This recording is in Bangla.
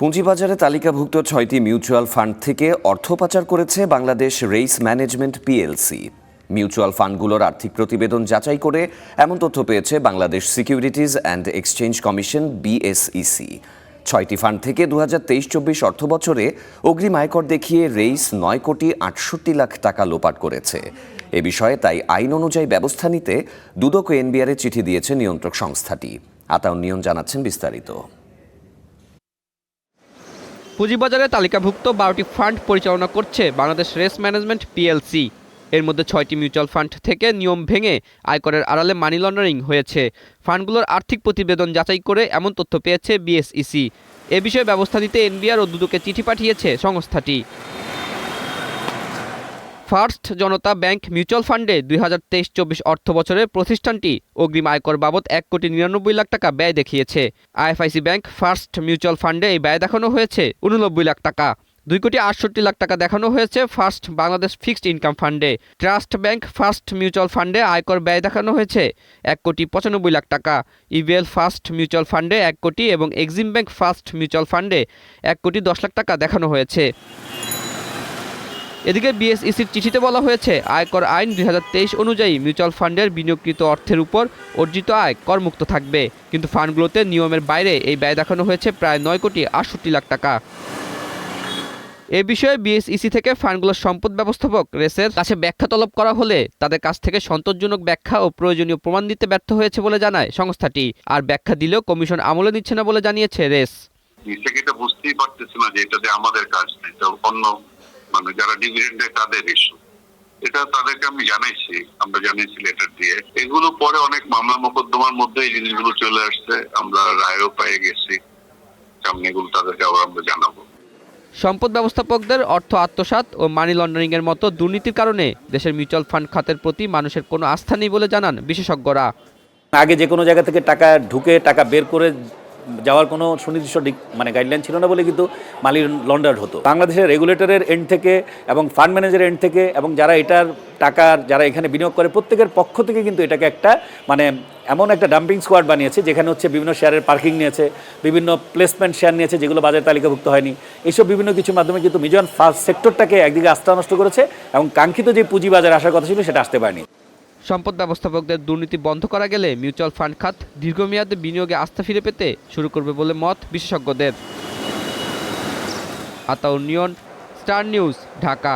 পুঁজিবাজারে তালিকাভুক্ত ৬টি মিউচুয়াল ফান্ড থেকে অর্থ পাচার করেছে Bangladesh Race management PLC. Mutual ফান্ডগুলোর আর্থিক প্রতিবেদন যাচাই করে এমন তথ্য পেয়েছে Bangladesh securities and exchange commission BSEC. ৬টি ফান্ড থেকে ২০২৩-২৪ অর্থবছরে অগ্রিম আয়কর দেখিয়ে রেইস ৯ কোটি ৬৮ লাখ টাকা লোপাট করেছে। এ বিষয়ে তাই আইন অনুযায়ী ব্যবস্থা নিতে দুদক ও এনবিআরে চিঠি দিয়েছে নিয়ন্ত্রক সংস্থাটি। আতাউর নিয়ন জানাচ্ছেন বিস্তারিত। পুঁজিবাজারে তালিকাভুক্ত ১২টি ফান্ড পরিচালনা করছে বাংলাদেশ রেস ম্যানেজমেন্ট পিএলসি। এর মধ্যে ৬টি মিউচুয়াল ফান্ড থেকে নিয়ম ভেঙে আয়করের আড়ালে মানি লন্ডারিং হয়েছে। ফান্ডগুলোর আর্থিক প্রতিবেদন যাচাই করে এমন তথ্য পেয়েছে বিএসইসি। এ বিষয়ে ব্যবস্থা নিতে এনবিআর ও দুদকে চিঠি পাঠিয়েছে সংস্থাটি। ফার্স্ট জনতা ব্যাংক মিউচুয়াল ফান্ডে ২০২৩-২৪ অর্থ বছরে প্রতিষ্ঠানটি অগ্রিম আয়কর বাবদ ১ কোটি ৯৯ লাখ টাকা ব্যয় দেখিয়েছে। আইএফআইসি ব্যাংক ফার্স্ট মিউচুয়াল ফান্ডে এই ব্যয় দেখানো হয়েছে ৮৯ লাখ টাকা। ২ কোটি ৬৮ লাখ টাকা দেখানো হয়েছে ফার্স্ট বাংলাদেশ ফিক্সড ইনকাম ফান্ডে। ট্রাস্ট ব্যাংক ফার্স্ট মিউচুয়াল ফান্ডে আয়কর ব্যয় দেখানো হয়েছে ১ কোটি ৯৫ লাখ টাকা। ইভিএল ফার্স্ট মিউচুয়াল ফান্ডে ১ কোটি এবং এক্সিম ব্যাংক ফার্স্ট মিউচুয়াল ফান্ডে ১ কোটি ১০ লাখ টাকা দেখানো হয়েছে। এদিকে বিএসইসির চিঠিতে বলা হয়েছে, আয়কর আইন ২০২৩ অনুযায়ী মিউচুয়াল ফান্ডের বিনিয়োগকৃত অর্থের উপর অর্জিত আয় করমুক্ত থাকবে, কিন্তু ফান্ডগুলোতে নিয়মের বাইরে এই ব্যয় দেখানো হয়েছে প্রায় ৯ কোটি ৬৮ লাখ টাকা। এ বিষয়ে বিএসইসি থেকে ফান্ডগুলোর সম্পদ ব্যবস্থাপক রেসের কাছে ব্যাখ্যা তলব করা হলে তাদের কাছ থেকে সন্তোষজনক ব্যাখ্যা ও প্রয়োজনীয় প্রমাণ দিতে ব্যর্থ হয়েছে বলে জানায় সংস্থাটি। আর ব্যাখ্যা দিলেও কমিশন আমলে নিচ্ছে না বলে জানিয়েছে রেস। বুঝতেই পারতেছি না যে এটা যে আমাদের কাজ, এটা অন্য যারা ডিভিডেন্ড দেয় তাদের ইস্যু। এটা তাদেরকে আমি জানাইছি, আমরা জানিয়েছি লেটার দিয়ে। এগুলো পরে অনেক মামলা মোকদ্দমার মধ্যে এই জিনিসগুলো চলে আসছে, আমরা রায়ও পেয়ে গেছি। সামনে এগুলো তাদেরকে আবার আমরা জানাবো। সম্পদ ব্যবস্থাপকদের অর্থ আত্মসাৎ ও মানি লন্ডারিং এর মতো দুর্নীতির কারণে দেশের মিউচুয়াল ফান্ড খাতের প্রতি মানুষের কোনো আস্থা নেই বলে জানান বিশেষজ্ঞরা। আগে যে কোনো জায়গা থেকে টাকা ঢুকে টাকা বের করে যাওয়ার কোনো সুনির্দিষ্ট গাইডলাইন ছিল না বলে কিন্তু মানি লন্ডার হতো। বাংলাদেশের রেগুলেটরের এন্ড থেকে এবং ফান্ড ম্যানেজারের এন্ড থেকে এবং যারা এটার টাকার যারা এখানে বিনিয়োগ করে প্রত্যেকের পক্ষ থেকে কিন্তু এটাকে একটা এমন একটা ডাম্পিং স্কোয়াড বানিয়েছে, যেখানে হচ্ছে বিভিন্ন শেয়ারের পার্কিং নিয়েছে, বিভিন্ন প্লেসমেন্ট শেয়ার নিয়েছে যেগুলো বাজারে তালিকাভুক্ত হয়নি। এইসব বিভিন্ন কিছুর মাধ্যমে কিন্তু মিউচুয়াল ফান্ড সেক্টরটাকে একদিকে আস্থা নষ্ট করেছে এবং কাঙ্ক্ষিত যে পুঁজি বাজারে আসার কথা ছিল সেটা আসতে পারেনি। সম্পদ ব্যবস্থাপকদের দুর্নীতি বন্ধ করা গেলে মিউচুয়াল ফান্ড খাত দীর্ঘমেয়াদে বিনিয়োগে আস্থা ফিরে পেতে শুরু করবে বলে মত বিশেষজ্ঞদের। আতাউর নিয়ন, স্টার নিউজ, ঢাকা।